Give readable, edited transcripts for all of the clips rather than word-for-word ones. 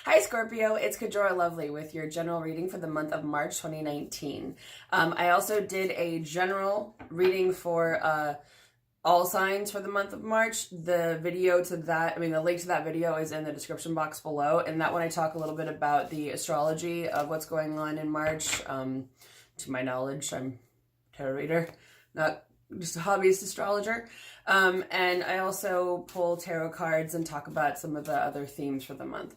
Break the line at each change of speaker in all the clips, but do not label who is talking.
Hi Scorpio, it's Kajora Lovely with your general reading for the month of March 2019. I also did a general reading for all signs for the month of March. The video to that, the link to that video is in the description box below. And that one I talk a little bit about the astrology of what's going on in March. To my knowledge, I'm a tarot reader, not just a hobbyist astrologer. And I also pull tarot cards and talk about some of the other themes for the month.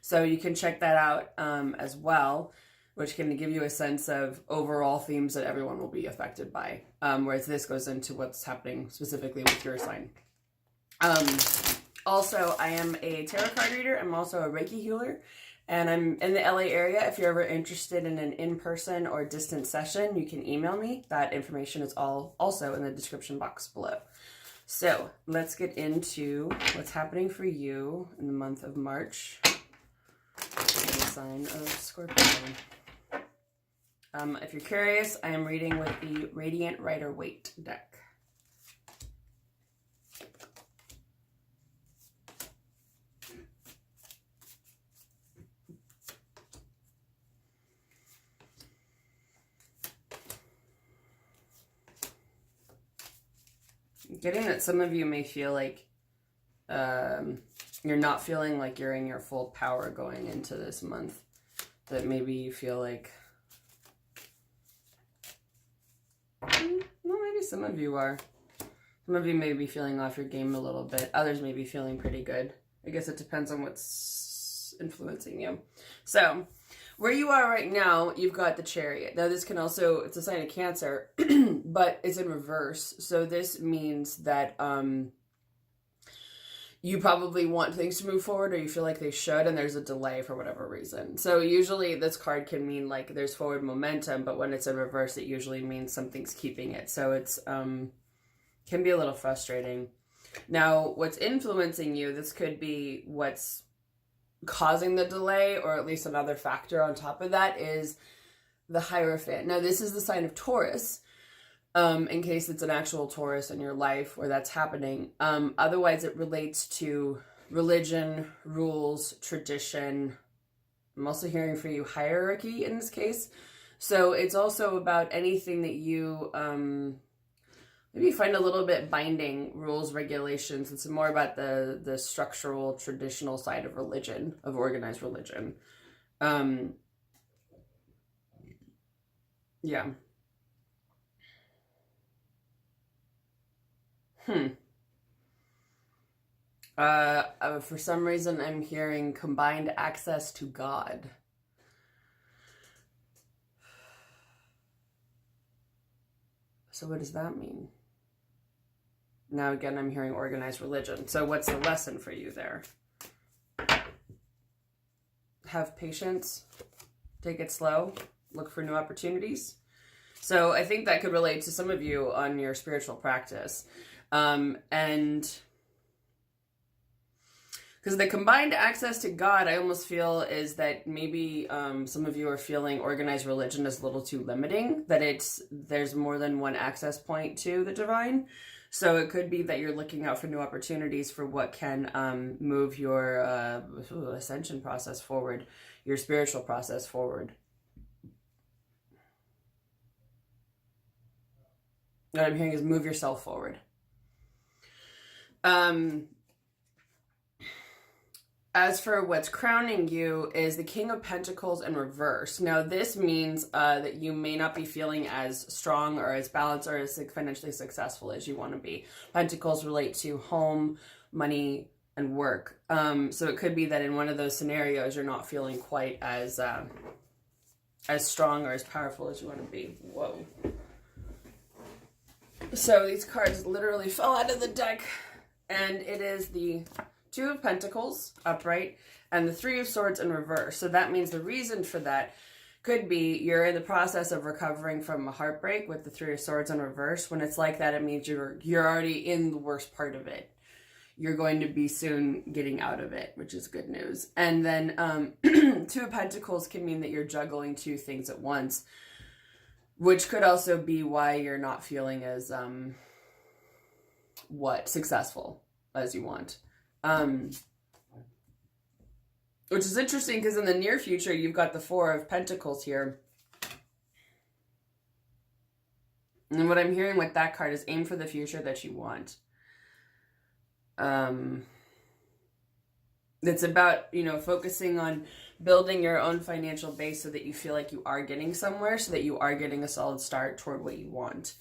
So you can check that out as well, which can give you a sense of overall themes that everyone will be affected by, whereas this goes into what's happening specifically with your sign. Also, I am a tarot card reader. I'm also a reiki healer, and I'm in the LA area. If you're ever interested in an in-person or distant session, you can email me. That information is all also in the description box below. So let's get into what's happening for you in the month of March. The sign of Scorpio. If you're curious, I am reading with the Radiant Rider-Waite deck. I'm getting that some of you may feel like you're not feeling like you're in your full power going into this month. That maybe you feel like, well, maybe some of you are. Some of you may be feeling off your game a little bit. Others may be feeling pretty good. I guess it depends on what's influencing you. So, where you are right now, you've got the Chariot. Now, this can also, it's a sign of Cancer, but it's in reverse. So this means that you probably want things to move forward, or you feel like they should, and there's a delay for whatever reason. So usually this card can mean like there's forward momentum, but when it's in reverse, it usually means something's keeping it. So it's can be a little frustrating. Now, what's influencing you, this could be what's causing the delay, or at least another factor on top of that is the Hierophant. Now, this is the sign of Taurus, in case it's an actual Taurus in your life where that's happening. Otherwise, it relates to religion, rules, tradition. I'm also hearing for you hierarchy in this case. So it's also about anything that you maybe find a little bit binding, rules, regulations. It's more about the structural, traditional side of religion, of organized religion. Yeah. For some reason, I'm hearing combined access to God. So what does that mean? Now again, I'm hearing organized religion. So what's the lesson for you there? Have patience, take it slow, look for new opportunities. So I think that could relate to some of you on your spiritual practice. And because the combined access to God, I almost feel is that maybe some of you are feeling organized religion is a little too limiting, that there's more than one access point to the divine. So it could be that you're looking out for new opportunities for what can move your ascension process forward, your spiritual process forward. What I'm hearing is move yourself forward. As for what's crowning you is the King of Pentacles in reverse. Now, this means that you may not be feeling as strong or as balanced or as financially successful as you want to be. Pentacles relate to home, money, and work. So it could be that in one of those scenarios, you're not feeling quite as strong or as powerful as you want to be. Whoa. So these cards literally fell out of the deck, and it is the Two of Pentacles upright and the Three of Swords in reverse. So that means the reason for that could be you're in the process of recovering from a heartbreak with the Three of Swords in reverse. When it's like that, it means you're already in the worst part of it. You're going to be soon getting out of it, which is good news. And then Two of Pentacles can mean that you're juggling two things at once, which could also be why you're not feeling as successful as you want. Which is interesting because in the near future, you've got the Four of Pentacles here. And what I'm hearing with that card is aim for the future that you want. It's about, focusing on building your own financial base so that you feel like you are getting somewhere, so that you are getting a solid start toward what you want.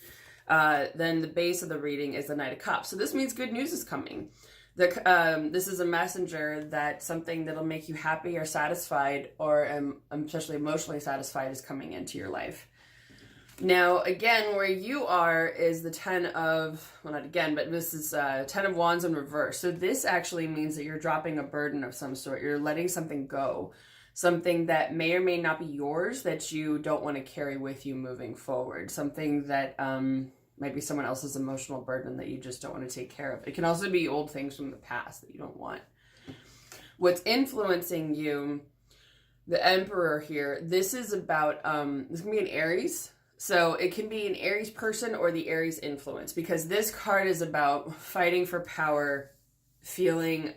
Then the base of the reading is the Knight of Cups. So this means good news is coming. This is a messenger that something that'll make you happy or satisfied, or especially emotionally satisfied, is coming into your life. Now, again, where you are is the Ten of, well, not again, but this is Ten of Wands in reverse. So this actually means that you're dropping a burden of some sort. You're letting something go. Something that may or may not be yours that you don't want to carry with you moving forward. Something that might be someone else's emotional burden that you just don't want to take care of. It can also be old things from the past that you don't want. What's influencing you, the Emperor here, this is about, this can be an Aries. So it can be an Aries person or the Aries influence, because this card is about fighting for power, feeling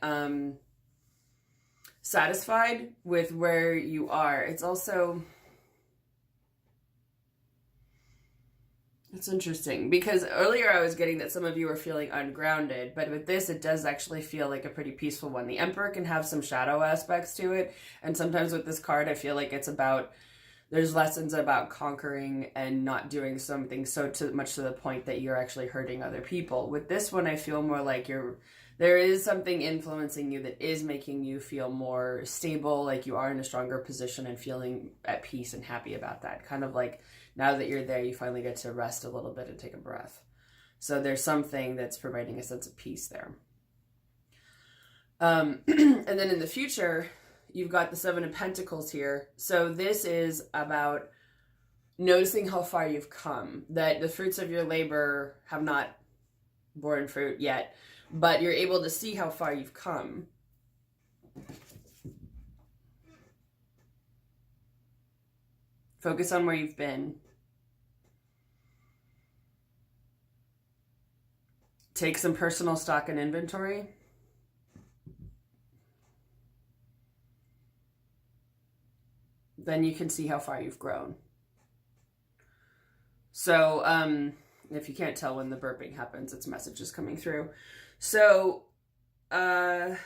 satisfied with where you are. It's also, it's interesting because earlier I was getting that some of you are feeling ungrounded, but with this, it does actually feel like a pretty peaceful one. The Emperor can have some shadow aspects to it. And sometimes with this card, I feel like it's about, there's lessons about conquering and not doing something so much to the point that you're actually hurting other people. With this one, I feel more like there is something influencing you that is making you feel more stable, like you are in a stronger position and feeling at peace and happy about that. Kind of like now that you're there, you finally get to rest a little bit and take a breath. So there's something that's providing a sense of peace there. And then in the future, you've got the Seven of Pentacles here. So this is about noticing how far you've come, that the fruits of your labor have not borne fruit yet, but you're able to see how far you've come. Focus on where you've been. Take some personal stock and inventory. Then you can see how far you've grown. So, if you can't tell when the burping happens, it's messages coming through. So, I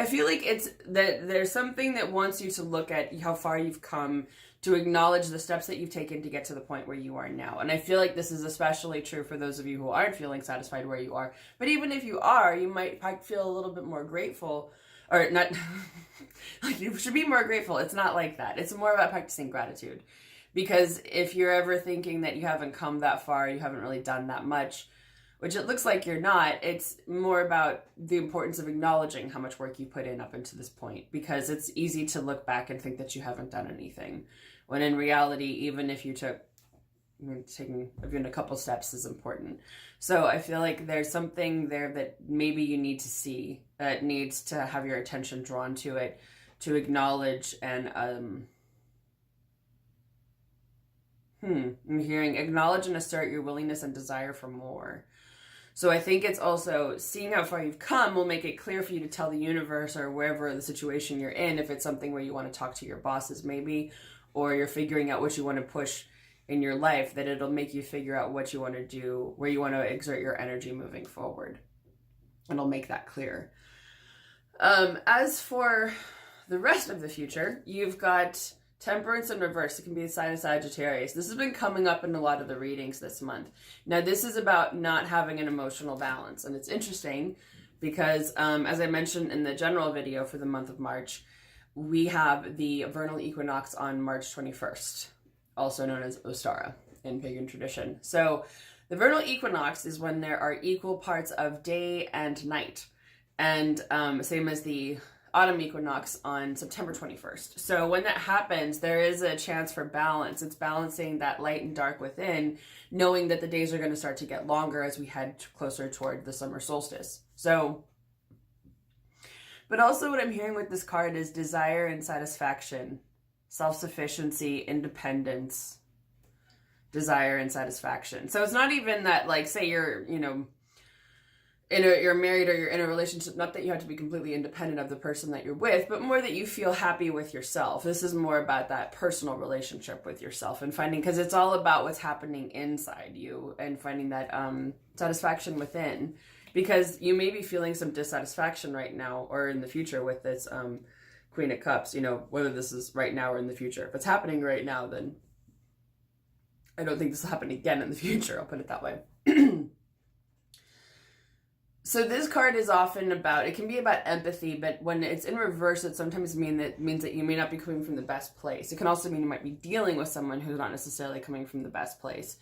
feel like it's that there's something that wants you to look at how far you've come, to acknowledge the steps that you've taken to get to the point where you are now. And I feel like this is especially true for those of you who aren't feeling satisfied where you are. But even if you are, you might feel a little bit more grateful, or not, like you should be more grateful. It's not like that. It's more about practicing gratitude. Because if you're ever thinking that you haven't come that far, you haven't really done that much, which it looks like you're not, it's more about the importance of acknowledging how much work you put in up until this point. Because it's easy to look back and think that you haven't done anything. When in reality, even if you taking even a couple steps is important. So I feel like there's something there that maybe you need to see, that needs to have your attention drawn to it, to acknowledge. And I'm hearing acknowledge and assert your willingness and desire for more. So I think it's also seeing how far you've come will make it clear for you to tell the universe, or wherever the situation you're in, if it's something where you want to talk to your bosses maybe, or you're figuring out what you want to push in your life, that it'll make you figure out what you want to do, where you want to exert your energy moving forward. It'll make that clear. As for the rest of the future, you've got Temperance in reverse. It can be a sign of Sagittarius. This has been coming up in a lot of the readings this month. Now, this is about not having an emotional balance. And it's interesting because, as I mentioned in the general video for the month of March, we have the vernal equinox on March 21st, also known as Ostara in pagan tradition. So the vernal equinox is when there are equal parts of day and night. And same as the autumn equinox on September 21st. So when that happens, there is a chance for balance. It's balancing that light and dark within, knowing that the days are going to start to get longer as we head closer toward the summer solstice. So, but also what I'm hearing with this card is desire and satisfaction, self-sufficiency, independence, desire and satisfaction. So it's not even that, like, say you're, you're married or you're in a relationship, not that you have to be completely independent of the person that you're with, but more that you feel happy with yourself. This is more about that personal relationship with yourself and finding, because it's all about what's happening inside you and finding that satisfaction within, because you may be feeling some dissatisfaction right now or in the future with this Queen of Cups, whether this is right now or in the future. If it's happening right now, then I don't think this will happen again in the future. I'll put it that way. So this card is often about, it can be about empathy, but when it's in reverse, it sometimes means that you may not be coming from the best place. It can also mean you might be dealing with someone who's not necessarily coming from the best place,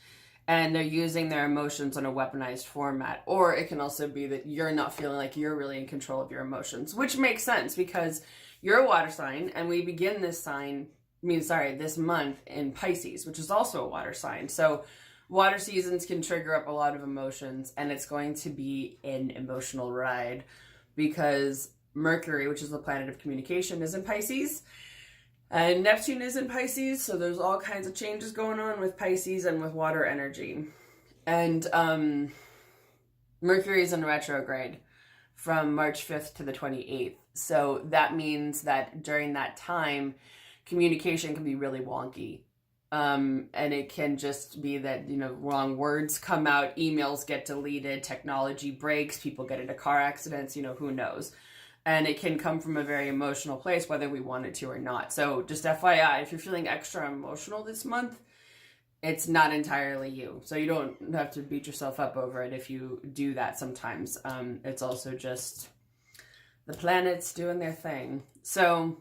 and they're using their emotions on a weaponized format. Or it can also be that you're not feeling like you're really in control of your emotions, which makes sense because you're a water sign, and we begin this month in Pisces, which is also a water sign. So water seasons can trigger up a lot of emotions, and it's going to be an emotional ride because Mercury, which is the planet of communication, is in Pisces, and Neptune is in Pisces. So there's all kinds of changes going on with Pisces and with water energy. And Mercury is in retrograde from March 5th to the 28th. So that means that during that time, communication can be really wonky. And it can just be that, wrong words come out, emails get deleted, technology breaks, people get into car accidents, who knows. And it can come from a very emotional place, whether we want it to or not. So just FYI, if you're feeling extra emotional this month, it's not entirely you. So you don't have to beat yourself up over it if you do that sometimes. It's also just the planets doing their thing. So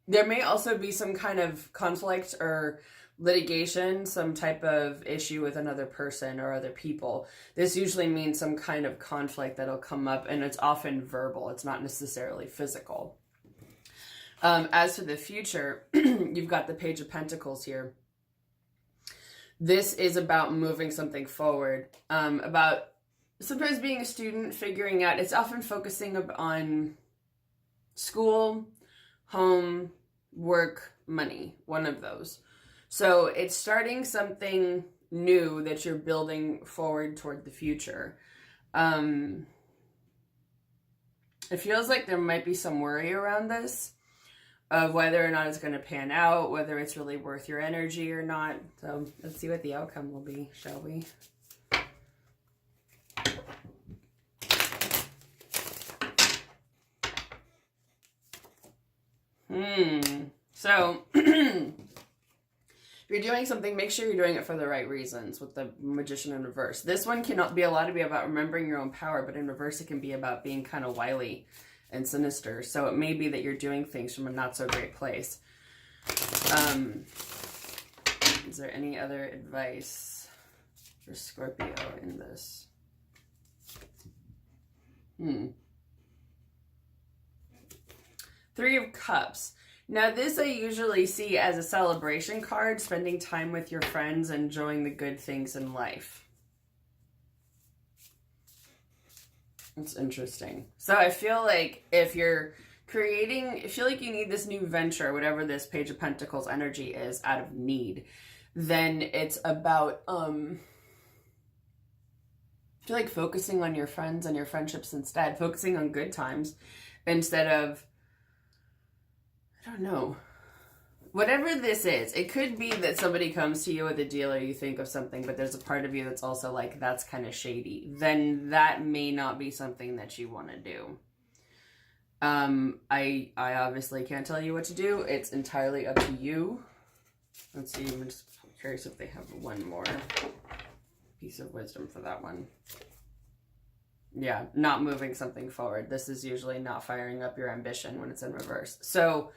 there may also be some kind of conflict or litigation, some type of issue with another person or other people. This usually means some kind of conflict that'll come up, and it's often verbal. It's not necessarily physical. As for the future, you've got the Page of Pentacles here. This is about moving something forward, about sometimes being a student, figuring out, it's often focusing on school, home, work, money, one of those. So it's starting something new that you're building forward toward the future. It feels like there might be some worry around this of whether or not it's going to pan out, whether it's really worth your energy or not. So let's see what the outcome will be, shall we? So, if you're doing something, make sure you're doing it for the right reasons with the Magician in reverse. This one cannot be about remembering your own power, but in reverse it can be about being kind of wily and sinister. So it may be that you're doing things from a not so great place. Is there any other advice for Scorpio in this? Three of Cups. Now this I usually see as a celebration card, spending time with your friends, enjoying the good things in life. It's interesting. So I feel like if you're I feel like you need this new venture, whatever this Page of Pentacles energy is, out of need, then it's about, I feel like focusing on your friends and your friendships instead, focusing on good times instead of, I don't know. Whatever this is, it could be that somebody comes to you with a deal or you think of something, but there's a part of you that's also like, that's kind of shady. Then that may not be something that you want to do. I obviously can't tell you what to do. It's entirely up to you. Let's see, I'm just curious if they have one more piece of wisdom for that one. Yeah, not moving something forward. This is usually not firing up your ambition when it's in reverse. So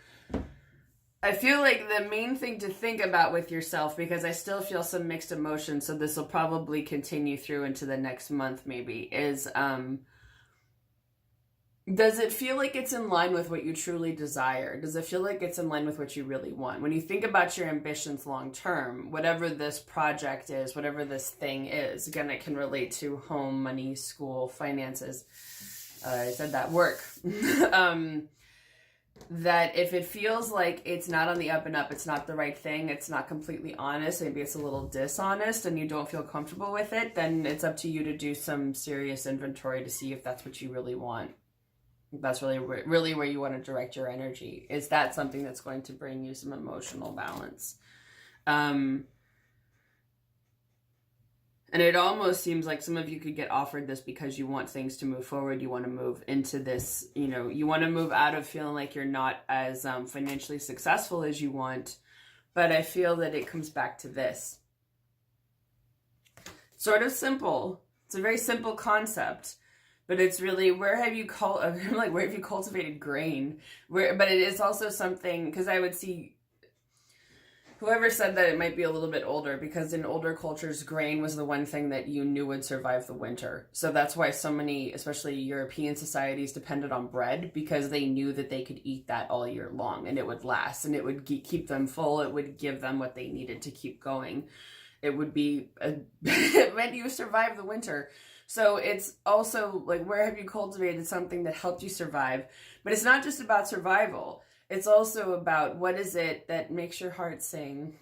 I feel like the main thing to think about with yourself, because I still feel some mixed emotions, so this will probably continue through into the next month maybe, is does it feel like it's in line with what you truly desire? Does it feel like it's in line with what you really want? When you think about your ambitions long term, whatever this project is, whatever this thing is, again, it can relate to home, money, school, finances. I said that, work. that if it feels like it's not on the up and up, it's not the right thing, it's not completely honest, maybe it's a little dishonest and you don't feel comfortable with it, then it's up to you to do some serious inventory to see if that's what you really want. If that's really where you want to direct your energy. Is that something that's going to bring you some emotional balance? And it almost seems like some of you could get offered this because you want things to move forward. You want to move into this, you know, you want to move out of feeling like you're not as financially successful as you want. But I feel that it comes back to this. Sort of simple. It's a very simple concept. But it's really, where have you cultivated grain? But it is also something, because I would see, whoever said that it might be a little bit older, because in older cultures, grain was the one thing that you knew would survive the winter. So that's why so many, especially European societies, depended on bread, because they knew that they could eat that all year long and it would last and it would keep them full. It would give them what they needed to keep going. It would be, it meant you survive the winter. So it's also like, where have you cultivated something that helped you survive? But it's not just about survival. It's also about, what is it that makes your heart sing?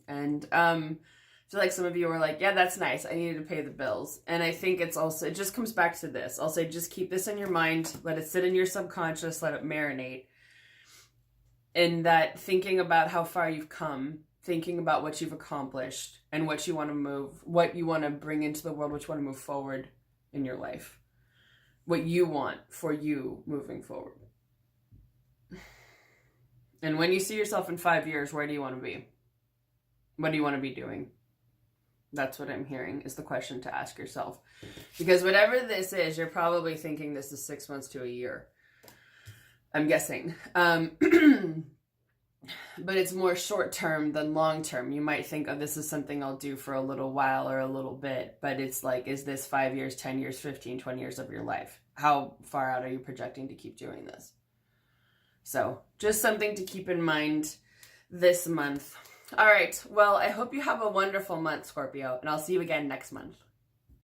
And I feel like some of you are like, yeah, that's nice, I needed to pay the bills. And I think it's also, it just comes back to this. I'll say, just keep this in your mind, let it sit in your subconscious, let it marinate. In that, thinking about how far you've come, thinking about what you've accomplished and what you want to move, what you want to bring into the world, what you want to move forward in your life, what you want for you moving forward. And when you see yourself in 5 years, where do you want to be? What do you want to be doing? That's what I'm hearing is the question to ask yourself. Because whatever this is, you're probably thinking this is 6 months to a year. I'm guessing. But it's more short term than long term. You might think, oh, this is something I'll do for a little while or a little bit. But it's like, is this 5 years, 10 years, 15, 20 years of your life? How far out are you projecting to keep doing this? So just something to keep in mind this month. All right. Well, I hope you have a wonderful month, Scorpio, and I'll see you again next month.